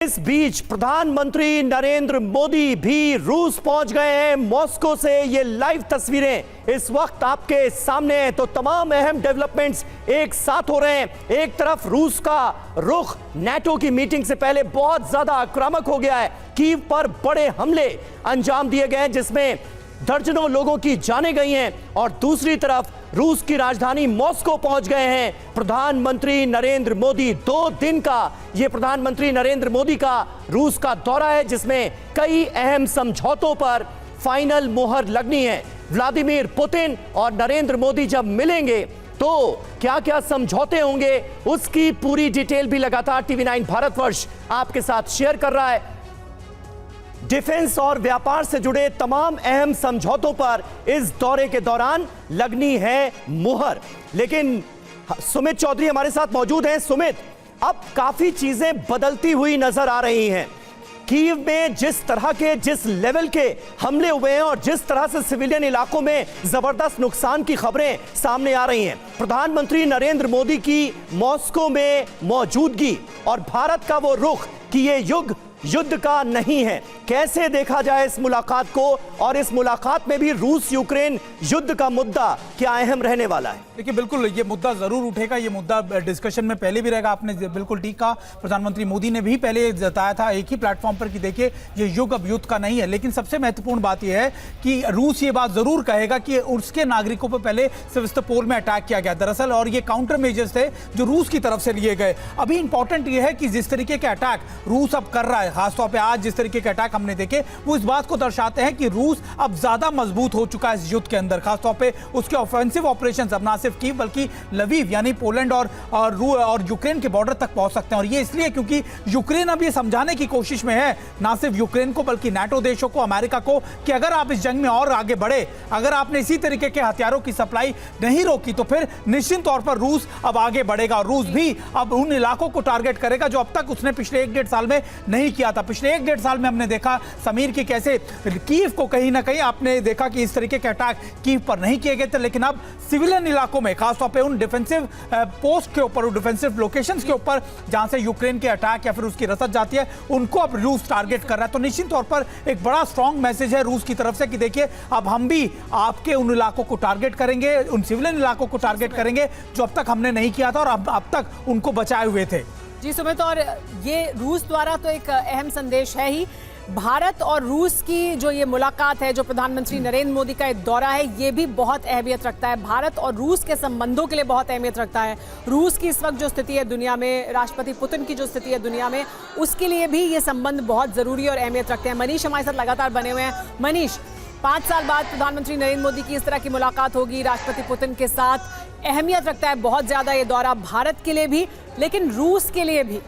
इस बीच प्रधानमंत्री नरेंद्र मोदी भी रूस पहुंच गए हैं। मॉस्को से ये लाइव तस्वीरें इस वक्त आपके सामने हैं। तो तमाम अहम डेवलपमेंट्स एक साथ हो रहे हैं। एक तरफ रूस का रुख नाटो की मीटिंग से पहले बहुत ज्यादा आक्रामक हो गया है। कीव पर बड़े हमले अंजाम दिए गए हैं जिसमें दर्जनों लोगों की जानें गई हैं, और दूसरी तरफ रूस की राजधानी मॉस्को पहुंच गए हैं प्रधानमंत्री नरेंद्र मोदी। 2 दिन का यह प्रधानमंत्री नरेंद्र मोदी का रूस का दौरा है जिसमें कई अहम समझौतों पर फाइनल मुहर लगनी है। व्लादिमीर पुतिन और नरेंद्र मोदी जब मिलेंगे तो क्या क्या समझौते होंगे, उसकी पूरी डिटेल भी लगातार टीवी9 भारतवर्ष आपके साथ शेयर कर रहा है। डिफेंस और व्यापार से जुड़े तमाम अहम समझौतों पर इस दौरे के दौरान लगनी है मुहर। लेकिन सुमित चौधरी हमारे साथ मौजूद हैं। सुमित, अब काफी चीजें बदलती हुई नजर आ रही हैं। कीव में जिस लेवल के हमले हुए हैं और जिस तरह से सिविलियन इलाकों में जबरदस्त नुकसान की खबरें सामने आ रही हैं, प्रधानमंत्री नरेंद्र मोदी की मॉस्को में मौजूदगी और भारत का वो रुख कि ये युद्ध का नहीं है, कैसे देखा जाए इस मुलाकात को, और इस मुलाकात में भी रूस यूक्रेन युद्ध का मुद्दा क्या अहम रहने वाला है? देखिए, बिल्कुल ये मुद्दा जरूर उठेगा। ये मुद्दा डिस्कशन में पहले भी रहेगा। आपने बिल्कुल ठीक कहा। प्रधानमंत्री मोदी ने भी पहले जताया था एक ही प्लेटफॉर्म पर कि देखिए ये युग अब युद्ध का नहीं है। लेकिन सबसे महत्वपूर्ण बात यह है कि रूस ये बात जरूर कहेगा कि उसके नागरिकों पर पहले सेवास्तोपोल में अटैक किया गया दरअसल, और ये काउंटर मेजर्स थे जो रूस की तरफ से लिए गए। अभी इंपॉर्टेंट ये है कि जिस तरीके के अटैक रूस अब कर रहा है, खासतौर पर आज जिस तरीके के अटैक हमने देखे, वो इस बात को दर्शाते हैं कि रूस अब ज्यादा मजबूत हो चुका है इस युद्ध के अंदर। खासतौर पे उसके ऑफेंसिव ऑपरेशंस अब ना सिर्फ कीव बल्कि लवीव यानी पोलैंड और यूक्रेन के बॉर्डर तक पहुंच सकते हैं। और ये इसलिए क्योंकि यूक्रेन अब ये समझाने की कोशिश में है, ना सिर्फ यूक्रेन को बल्कि नाटो देशों को, अमेरिका को, कि अगर आप इस जंग में और आगे बढ़े, अगर आपने इसी तरीके के हथियारों की सप्लाई नहीं रोकी तो फिर निश्चित तौर पर रूस अब आगे बढ़ेगा। और रूस भी अब उन इलाकों को टारगेट करेगा जो अब तक उसने पिछले 1-1.5 साल में नहीं किया था। पिछले 1-1.5 साल में हमने देखा समीर की कैसे कीव को कहीं ना कहीं आपने देखा कि इस तरीके के अटैक कीव पर नहीं किए गए थे, लेकिन अब सिविलियन इलाकों में, खासतौर पे उन डिफेंसिव पोस्ट के ऊपर, डिफेंसिव लोकेशंस के ऊपर जहां से यूक्रेन के अटैक या फिर उसकी रसद जाती है, उनको अब रूस टारगेट कर रहा है। तो निश्चित तौर पर एक बड़ा स्ट्रॉन्ग मैसेज है रूस की तरफ से कि देखिए अब हम भी आपके उन इलाकों को टारगेट करेंगे, उन सिविलियन इलाकों को टारगेट करेंगे जो अब तक हमने नहीं किया था और अब तक उनको बचाए हुए थे। जी सुमित, और ये रूस द्वारा तो एक अहम संदेश है ही। भारत और रूस की जो ये मुलाकात है, जो प्रधानमंत्री नरेंद्र मोदी का एक दौरा है, ये भी बहुत अहमियत रखता है। भारत और रूस के संबंधों के लिए बहुत अहमियत रखता है। रूस की इस वक्त जो स्थिति है दुनिया में, राष्ट्रपति पुतिन की जो स्थिति है दुनिया में, उसके लिए भी ये संबंध बहुत जरूरी और अहमियत रखते हैं। मनीष हमारे साथ लगातार बने हुए हैं। मनीष, 5 साल बाद प्रधानमंत्री नरेंद्र मोदी की इस तरह की मुलाकात होगी राष्ट्रपति पुतिन के साथ, अहमियत रखता है बहुत ज्यादा ये दौरा, भारत के लिए भी लेकिन रूस के लिए भी।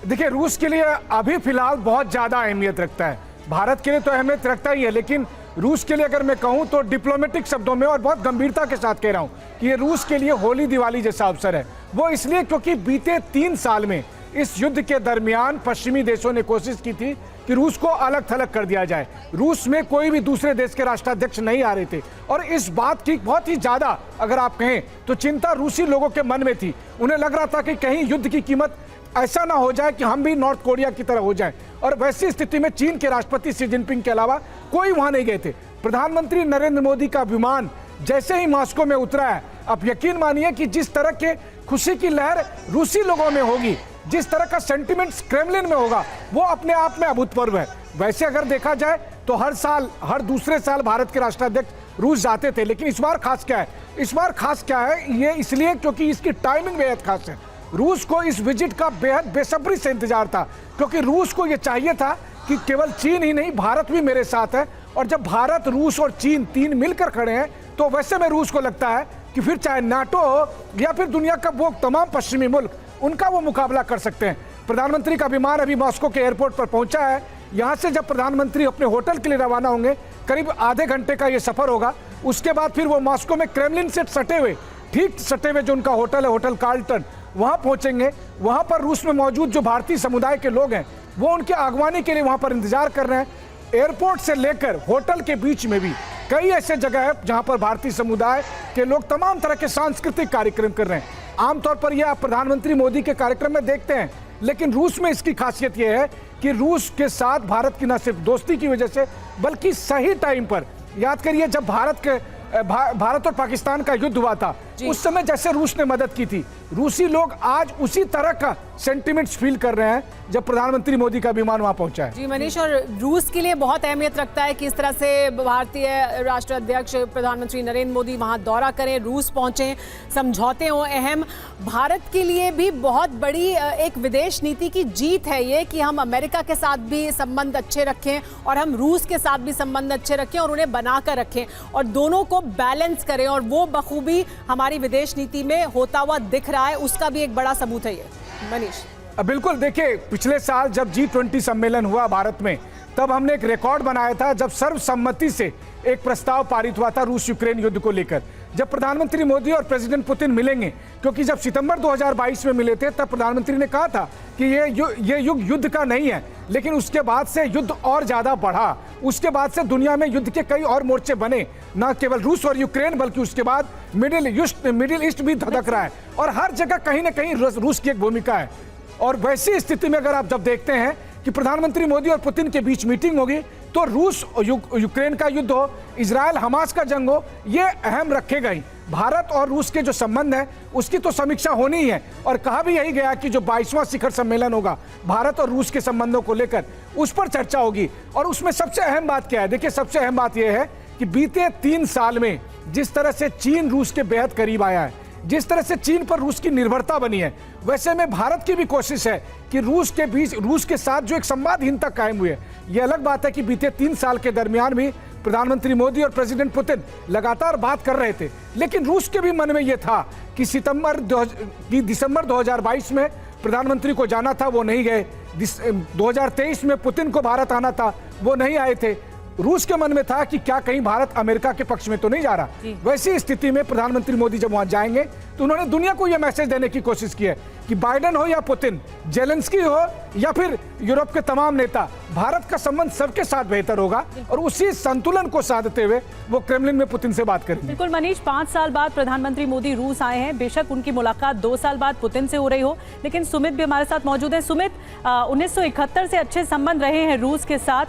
देखिए, रूस के लिए अभी फिलहाल बहुत ज्यादा अहमियत रखता है। भारत के लिए तो अहमियत रखता ही है, लेकिन रूस के लिए अगर मैं कहूं तो डिप्लोमेटिक शब्दों में और बहुत गंभीरता के साथ कह रहा हूं कि ये रूस के लिए होली दिवाली जैसा अवसर है। वो इसलिए क्योंकि बीते 3 साल में इस युद्ध के दरमियान पश्चिमी देशों ने कोशिश की थी कि रूस को अलग थलग कर दिया जाए। रूस में कोई भी दूसरे देश के राष्ट्राध्यक्ष नहीं आ रहे थे, और इस बात की बहुत ही ज्यादा अगर आप कहें तो चिंता रूसी लोगों के मन में थी। उन्हें लग रहा था कि कहीं युद्ध की कीमत ऐसा ना हो जाए कि हम भी नॉर्थ कोरिया की तरह हो जाएं। और वैसी स्थिति में चीन के राष्ट्रपति शी जिनपिंग के अलावा कोई वहां नहीं गए थे। प्रधानमंत्री नरेंद्र मोदी का विमान जैसे ही मॉस्को में उतरा है, आप यकीन मानिए कि जिस तरह के खुशी की लहर रूसी लोगों में होगी, जिस तरह का सेंटिमेंट क्रेमलिन में होगा, वो अपने आप में अभूतपूर्व है। वैसे अगर देखा जाए तो हर साल, हर दूसरे साल भारत के राष्ट्राध्यक्ष रूस जाते थे, लेकिन इस बार खास क्या है? इस बार खास क्या है? ये इसलिए क्योंकि इसकी टाइमिंग बेहद खास है। रूस को इस विजिट का बेहद बेसब्री से इंतजार था, क्योंकि रूस को यह चाहिए था कि केवल चीन ही नहीं, भारत भी मेरे साथ है। और जब भारत, रूस और चीन 3 मिलकर खड़े हैं तो वैसे में रूस को लगता है कि फिर चाहे नाटो हो या फिर दुनिया का वो तमाम पश्चिमी मुल्क, उनका वो मुकाबला कर सकते हैं। प्रधानमंत्री का विमान अभी मॉस्को के एयरपोर्ट पर पहुंचा है। यहाँ से जब प्रधानमंत्री अपने होटल के लिए रवाना होंगे, करीब आधे घंटे का ये सफर होगा। उसके बाद फिर वो मॉस्को में क्रेमलिन से ठीक सटे हुए जो उनका होटल है, होटल कार्ल्टन, वहां पहुंचेंगे। वहां पर रूस में मौजूद जो भारतीय समुदाय के लोग हैं वो उनके आगवानी के लिए वहां पर इंतजार कर रहे हैं। एयरपोर्ट से लेकर होटल के बीच में भी कई ऐसे जगह है जहां पर भारतीय समुदाय के लोग तमाम तरह के सांस्कृतिक कार्यक्रम कर रहे हैं। आमतौर पर यह आप प्रधानमंत्री मोदी के कार्यक्रम में देखते हैं लेकिन रूस में इसकी खासियत यह है कि रूस के साथ भारत की न सिर्फ दोस्ती की वजह से बल्कि सही टाइम पर, याद करिए जब भारत और पाकिस्तान का युद्ध हुआ था उस समय जैसे रूस ने मदद की थी, रूसी लोग आज उसी तरह का सेंटिमेंट्स फील कर रहे हैं जब प्रधानमंत्री मोदी का विमान वहां पहुंचा है। जी मनीष, और रूस के लिए बहुत अहमियत रखता है कि इस तरह से भारतीय राष्ट्राध्यक्ष प्रधानमंत्री नरेंद्र मोदी वहां दौरा करें, रूस पहुंचे, समझौते हों अहम। भारत के लिए भी बहुत बड़ी एक विदेश नीति की जीत है ये कि हम अमेरिका के साथ भी संबंध अच्छे रखें और हम रूस के साथ भी संबंध अच्छे रखें और उन्हें बनाकर रखें और दोनों को बैलेंस करें, और वो बखूबी हमारी विदेश नीति में होता हुआ दिख रहा है। उसका भी एक बड़ा सबूत है ये मनीष। बिल्कुल, देखिए पिछले साल जब G20 सम्मेलन हुआ भारत में, तब हमने एक रिकॉर्ड बनाया था जब सर्वसम्मति से एक प्रस्ताव पारित हुआ था रूस यूक्रेन युद्ध को लेकर। जब प्रधानमंत्री मोदी और प्रेसिडेंट पुतिन मिलेंगे, क्योंकि जब सितंबर 2022 में मिले थे तब प्रधानमंत्री ने कहा था कि ये युग युद्ध का नहीं है, लेकिन उसके बाद से युद्ध और ज्यादा बढ़ा। उसके बाद से दुनिया में युद्ध के कई और मोर्चे बने, न केवल रूस और यूक्रेन बल्कि उसके बाद मिडिल ईस्ट भी धधक रहा है और हर जगह कहीं ना कहीं रूस की एक भूमिका है। और वैसी स्थिति में अगर आप जब देखते हैं कि प्रधानमंत्री मोदी और पुतिन के बीच मीटिंग होगी तो रूस यूक्रेन का युद्ध हो, इजराइल हमास का जंग हो, ये अहम रखेगा ही। भारत और रूस के जो संबंध है उसकी तो समीक्षा होनी ही है और कहा भी यही गया कि जो 22वां शिखर सम्मेलन होगा भारत और रूस के संबंधों को लेकर, उस पर चर्चा होगी। और उसमें सबसे अहम बात क्या है? देखिए सबसे अहम बात यह है कि बीते 3 साल में जिस तरह से चीन रूस के बेहद करीब आया है, जिस तरह से चीन पर रूस की निर्भरता बनी है, वैसे में भारत की भी कोशिश है कि रूस के साथ जो एक संवादहीनता कायम हुई है। यह अलग बात है कि बीते 3 साल के दरमियान भी प्रधानमंत्री मोदी और प्रेसिडेंट पुतिन लगातार बात कर रहे थे, लेकिन रूस के भी मन में यह था कि दिसंबर 2022 में प्रधानमंत्री को जाना था, वो नहीं गए। 2023 में पुतिन को भारत आना था, वो नहीं आए थे। रूस के मन में था कि क्या कहीं भारत अमेरिका के पक्ष में तो नहीं जा रहा। वैसी स्थिति में प्रधानमंत्री मोदी जब वहां जाएंगे तो उन्होंने दुनिया को यह मैसेज देने की कोशिश की है कि बाइडेन हो या पुतिन, जेलेंस्की हो या फिर यूरोप के तमाम नेता, भारत का संबंध सबके साथ बेहतर होगा और उसी संतुलन को साधते हुए वो क्रेमलिन में पुतिन से बात करेंगे। बिल्कुल मनीष, 5 साल बाद प्रधानमंत्री मोदी रूस आए हैं। बेशक उनकी मुलाकात 2 साल बाद पुतिन से हो रही हो, लेकिन सुमित भी हमारे साथ मौजूद है। सुमित, 1971 से अच्छे संबंध रहे हैं रूस के साथ।